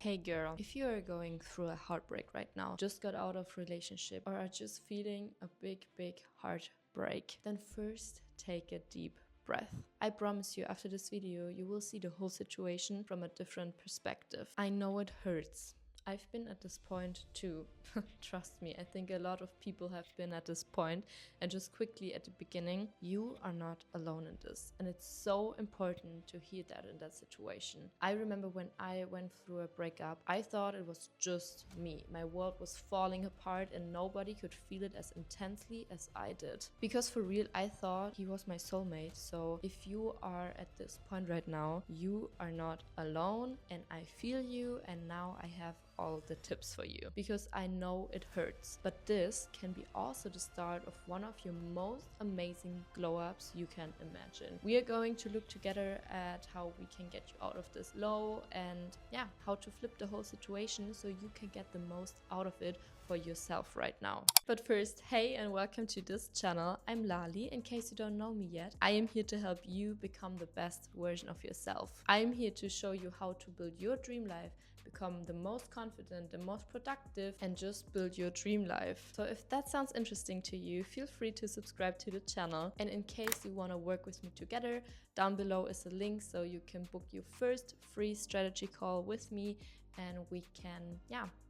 Hey girl, if you are going through a heartbreak right now, just got out of relationship, or are just feeling a big heartbreak, then first take a deep breath. I promise you, after this video, you will see the whole situation from a different perspective. I know it hurts. I've been at this point too. Trust me, I think a lot of people have been at this point. And just quickly at the beginning, you are not alone in this. And it's so important to hear that in that situation. I remember when I went through a breakup, I thought it was just me. My world was falling apart and nobody could feel it as intensely as I did. Because for real, I thought he was my soulmate. So if you are at this point right now, you are not alone, and I feel you, and now I have all the tips for you, because I know it hurts, but this can be also the start of one of your most amazing glow ups you can imagine. We are going to look together at how we can get you out of this low, and how to flip the whole situation so you can get the most out of it for yourself right now. But first, hey and welcome to this channel. I'm Lali. In case you don't know me yet, I am here to help you become the best version of yourself. I'm here to show you how to build your dream life, become the most confident, the most productive, and just build your dream life. So if that sounds interesting to you, feel free to subscribe to the channel. And in case you want to work with me together, down below is a link so you can book your first free strategy call with me, and we can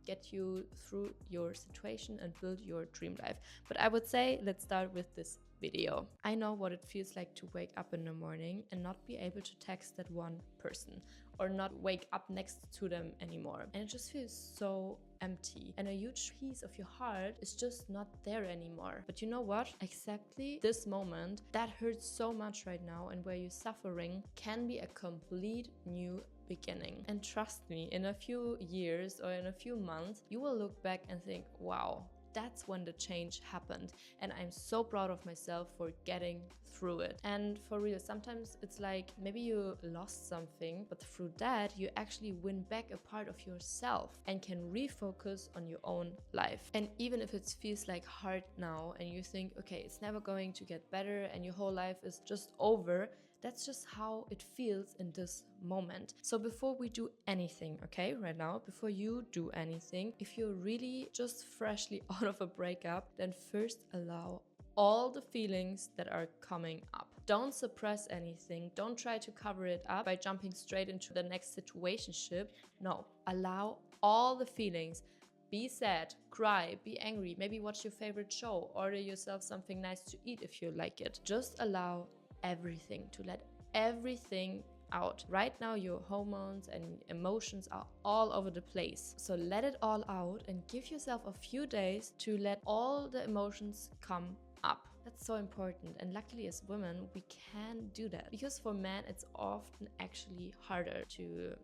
get you through your situation and build your dream life. But I would say let's start with this video. I know what it feels like to wake up in the morning and not be able to text that one person, or not wake up next to them anymore. And it just feels so empty, and a huge piece of your heart is just not there anymore. But you know what? Exactly this moment that hurts so much right now and where you're suffering can be a complete new beginning. And trust me, in a few years or in a few months, you will look back and think, wow, that's when the change happened, and I'm so proud of myself for getting through it. And for real, sometimes it's like maybe you lost something, but through that you actually win back a part of yourself and can refocus on your own life. And even if it feels like hard now and you think, okay, it's never going to get better and your whole life is just over, that's just how it feels in this moment. So before we do anything, okay, right now, before you do anything, if you're really just freshly out of a breakup, then first allow all the feelings that are coming up. Don't suppress anything. Don't try to cover it up by jumping straight into the next situationship. No, allow all the feelings. Be sad, cry, be angry, maybe watch your favorite show, order yourself something nice to eat if you like it. Just allow everything, to let everything out. Right now your hormones and emotions are all over the place, so let it all out and give yourself a few days to let all the emotions come up. That's so important, and luckily as women we can do that, because for men it's often actually harder to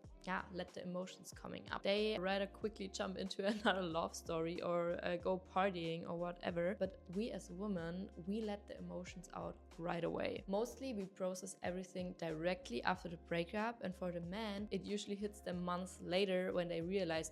let the emotions coming up. They rather quickly jump into another love story or go partying or whatever. But we as women, we let the emotions out right away. Mostly we process everything directly after the breakup, and for the man it usually hits them months later when they realize,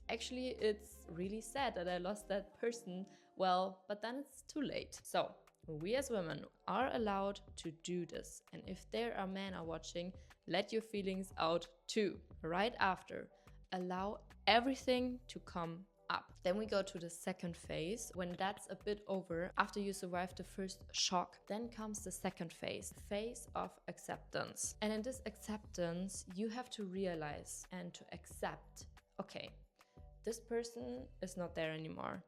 actually it's really sad that I lost that person. Well, but then it's too late. So we as women are allowed to do this, and if there are men are watching, let your feelings out too. Right after, allow everything to come up. Then we go to the second phase. When that's a bit over, after you survive the first shock, then comes the second phase, phase of acceptance. And in this acceptance, you have to realize and to accept, okay, this person is not there anymore.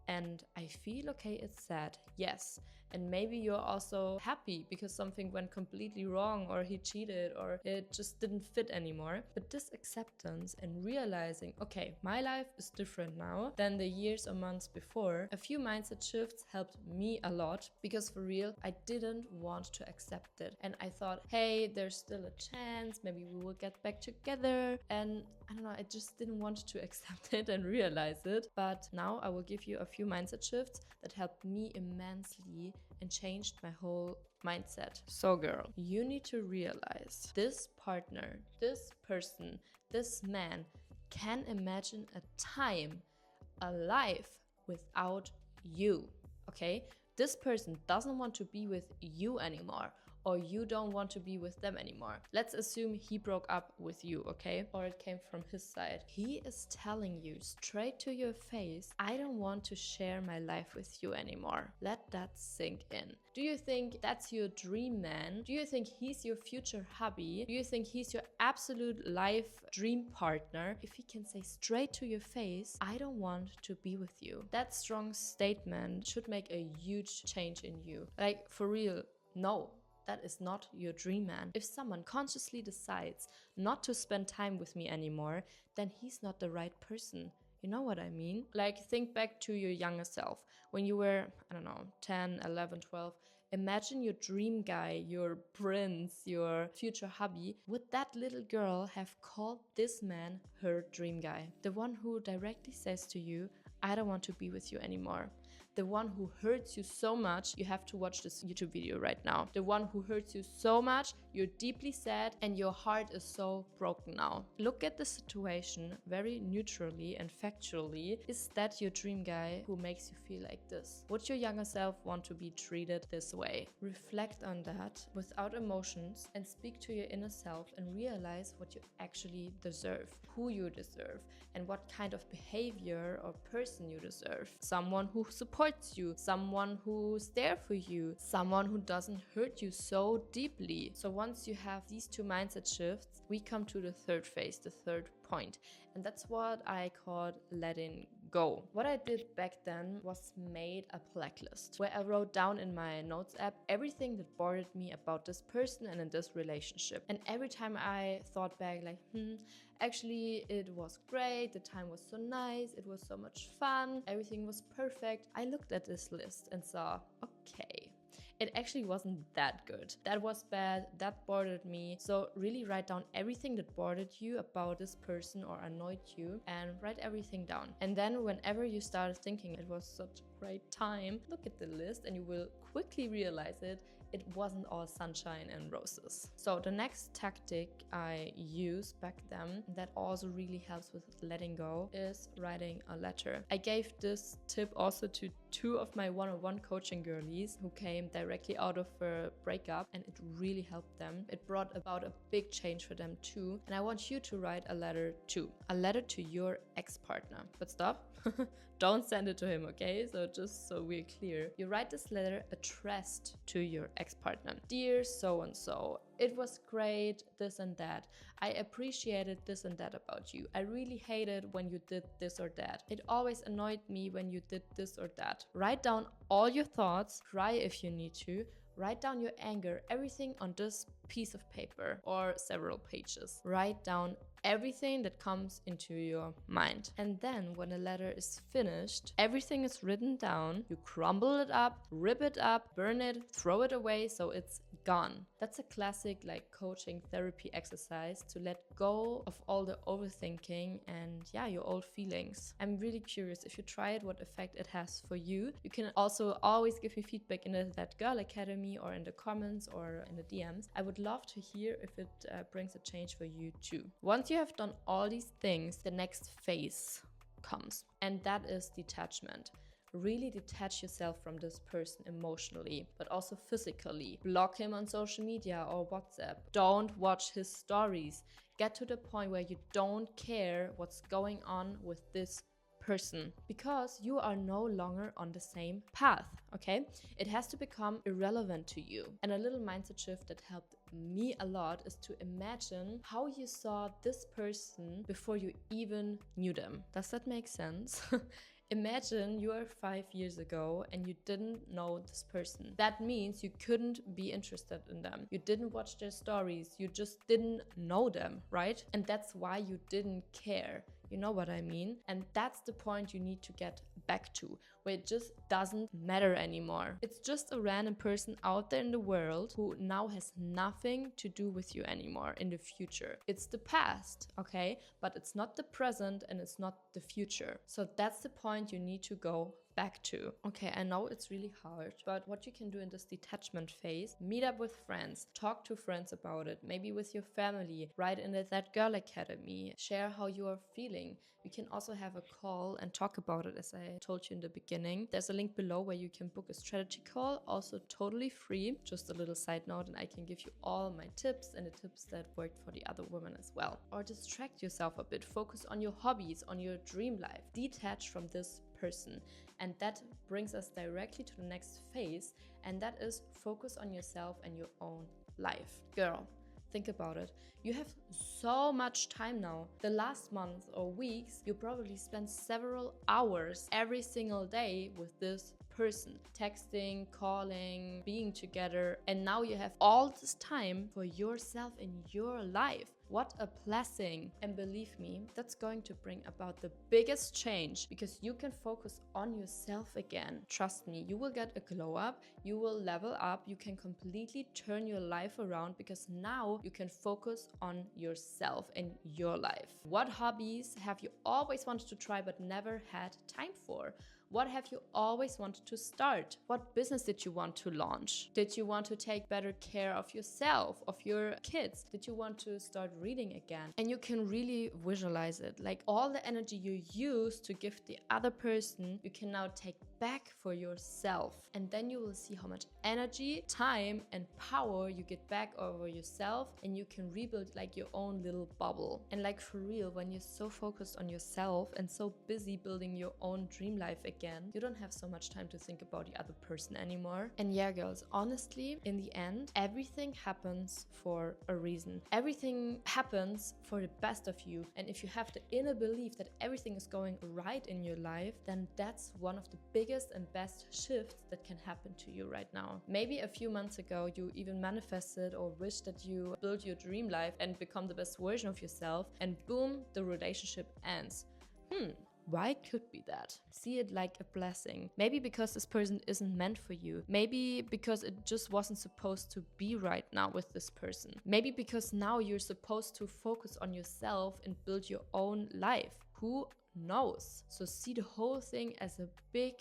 And I feel okay, it's sad, yes. And maybe you're also happy because something went completely wrong, or he cheated, or it just didn't fit anymore. But this acceptance and realizing, okay, my life is different now than the years or months before. A few mindset shifts helped me a lot, because for real, I didn't want to accept it. And I thought, hey, there's still a chance, maybe we will get back together. And I don't know, I just didn't want to accept it and realize it. But now I will give you a few mindset shifts that helped me immensely and changed my whole mindset. So girl, you need to realize this partner, this person, this man can imagine a time, a life without you, okay? This person doesn't want to be with you anymore, or you don't want to be with them anymore. Let's assume he broke up with you, okay? Or it came from his side. He is telling you straight to your face, I don't want to share my life with you anymore. Let that sink in. Do you think that's your dream man? Do you think he's your future hubby? Do you think he's your absolute life dream partner? If he can say straight to your face, I don't want to be with you. That strong statement should make a huge change in you. Like, for real, no. That is not your dream man. If someone consciously decides not to spend time with me anymore, then he's not the right person. You know what I mean? Like, think back to your younger self. When you were, I don't know, 10, 11, 12. Imagine your dream guy, your prince, your future hubby. Would that little girl have called this man her dream guy? The one who directly says to you, I don't want to be with you anymore. The one who hurts you so much, you have to watch this YouTube video right now. The one who hurts you so much, you're deeply sad and your heart is so broken now. Look at the situation very neutrally and factually. Is that your dream guy who makes you feel like this? Would your younger self want to be treated this way? Reflect on that without emotions and speak to your inner self and realize what you actually deserve, who you deserve, and what kind of behavior or person you deserve. Someone who supports you, someone who's there for you, someone who doesn't hurt you so deeply. So once you have these two mindset shifts, we come to the third phase, the third point. And that's what I called letting go. What I did back then was made a blacklist where I wrote down in my notes app everything that bothered me about this person and in this relationship. And every time I thought back like, actually it was great, the time was so nice, it was so much fun, everything was perfect, I looked at this list and saw, okay, it actually wasn't that good. That was bad, that bothered me. So really write down everything that bothered you about this person or annoyed you and write everything down. And then whenever you start thinking it was such a great time, look at the list and you will quickly realize it wasn't all sunshine and roses. So the next tactic I used back then that also really helps with letting go is writing a letter. I gave this tip also to two of my one-on-one coaching girlies who came directly out of a breakup, and it really helped them. It brought about a big change for them too. And I want you to write a letter too. A letter to your ex-partner. But stop. Don't send it to him, okay? So just so we're clear. You write this letter addressed to your ex-partner. Dear so-and-so, it was great, this and that. I appreciated this and that about you. I really hated when you did this or that. It always annoyed me when you did this or that. Write down all your thoughts, cry if you need to. Write down your anger, everything on this piece of paper or several pages. Write down everything that comes into your mind. And then when a letter is finished, everything is written down, you crumble it up, rip it up, burn it, throw it away so it's gone. That's a classic like coaching therapy exercise to let go of all the overthinking and your old feelings. I'm really curious if you try it, what effect it has for you. You can also always give me feedback in the That Girl Academy or in the comments or in the DMs. I would love to hear if it brings a change for you too. Once you have done all these things, the next phase comes, and that is detachment. Really detach yourself from this person emotionally, but also physically. Block him on social media or WhatsApp. Don't watch his stories. Get to the point where you don't care what's going on with this person, because you are no longer on the same path, okay? It has to become irrelevant to you. And a little mindset shift that helped me a lot is to imagine how you saw this person before you even knew them. Does that make sense? Imagine you are 5 years ago and you didn't know this person. That means you couldn't be interested in them. You didn't watch their stories. You just didn't know them, right? And that's why you didn't care. You know what I mean? And that's the point you need to get back to, where it just doesn't matter anymore. It's just a random person out there in the world who now has nothing to do with you anymore in the future. It's the past, okay? But it's not the present and it's not the future. So that's the point you need to go back to. Okay, I know it's really hard, but what you can do in this detachment phase, meet up with friends, talk to friends about it, maybe with your family, write in That Girl Academy, share how you are feeling. We can also have a call and talk about it, as I told you in the beginning. There's a link below where you can book a strategy call, also totally free. Just a little side note, and I can give you all my tips and the tips that worked for the other women as well. Or distract yourself a bit, focus on your hobbies, on your dream life, detach from this person. And that brings us directly to the next phase, and that is focus on yourself and your own life. Girl, think about it. You have so much time now. The last month or weeks, you probably spent several hours every single day with this person, texting, calling, being together, and now you have all this time for yourself in your life. What a blessing. And believe me, that's going to bring about the biggest change, because you can focus on yourself again. Trust me, you will get a glow up, you will level up, you can completely turn your life around, because now you can focus on yourself and your life. What hobbies have you always wanted to try but never had time for? What have you always wanted to start? What business did you want to launch? Did you want to take better care of yourself, of your kids? Did you want to start reading again? And you can really visualize it. Like all the energy you use to give the other person, you can now take back for yourself. And then you will see how much energy, time, and power you get back over yourself, and you can rebuild like your own little bubble. And like for real, when you're so focused on yourself and so busy building your own dream life again, you don't have so much time to think about the other person anymore. And yeah, girls, honestly, in the end, everything happens for a reason. Everything happens for the best of you. And if you have the inner belief that everything is going right in your life, then that's one of the biggest and best shifts that can happen to you right now. Maybe a few months ago, you even manifested or wished that you build your dream life and become the best version of yourself, and boom, the relationship ends. Why could be that? See it like a blessing. Maybe because this person isn't meant for you. Maybe because it just wasn't supposed to be right now with this person. Maybe because now you're supposed to focus on yourself and build your own life. Who knows? So see the whole thing as a big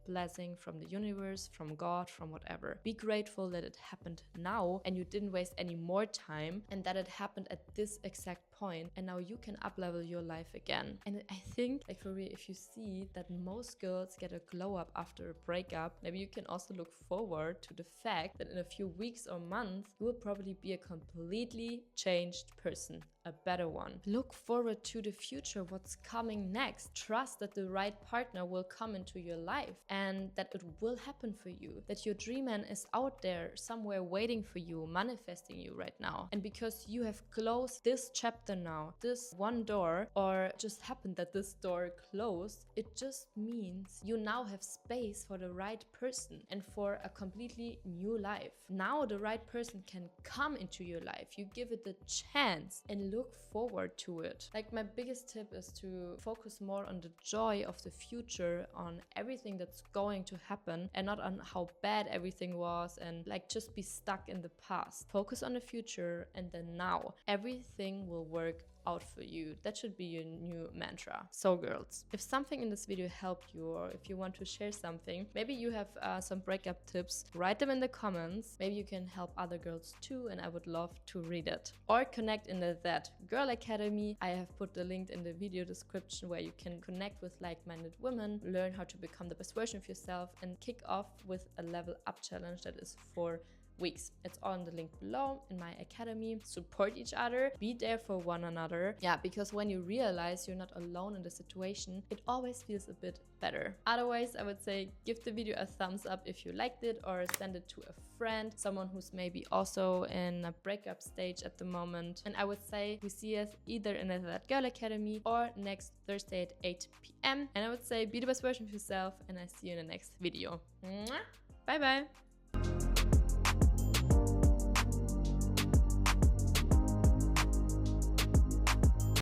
blessing from the universe, from God, from whatever. Be grateful that it happened now and you didn't waste any more time, and that it happened at this exact point, and now you can up-level your life again. And I think, like for real, if you see that most girls get a glow up after a breakup, maybe you can also look forward to the fact that in a few weeks or months, you will probably be a completely changed person, a better one. Look forward to the future, what's coming next. Trust that the right partner will come into your life and that it will happen for you, that your dream man is out there somewhere waiting for you, manifesting you right now. And because you have closed this chapter now, this one door, or just happened that this door closed, it just means you now have space for the right person and for a completely new life. Now the right person can come into your life. You give it the chance and look forward to it. Like my biggest tip is to focus more on the joy of the future, on everything that's going to happen, and not on how bad everything was and like just be stuck in the past. Focus on the future, and then now everything will work out for you. That should be your new mantra. So girls, if something in this video helped you, or if you want to share something, maybe you have some breakup tips, write them in the comments. Maybe you can help other girls too, and I would love to read it. Or connect in the That Girl Academy. I have put the link in the video description where you can connect with like-minded women, learn how to become the best version of yourself, and kick off with a level up challenge that is for weeks. It's all in the link below in my academy. Support each other, be there for one another. Yeah, because when you realize you're not alone in the situation, it always feels a bit better. Otherwise, I would say give the video a thumbs up if you liked it, or send it to a friend, someone who's maybe also in a breakup stage at the moment. And I would say we see us either in the That Girl Academy or next Thursday at 8 p.m. And I would say be the best version of yourself, and I see you in the next video. Bye bye.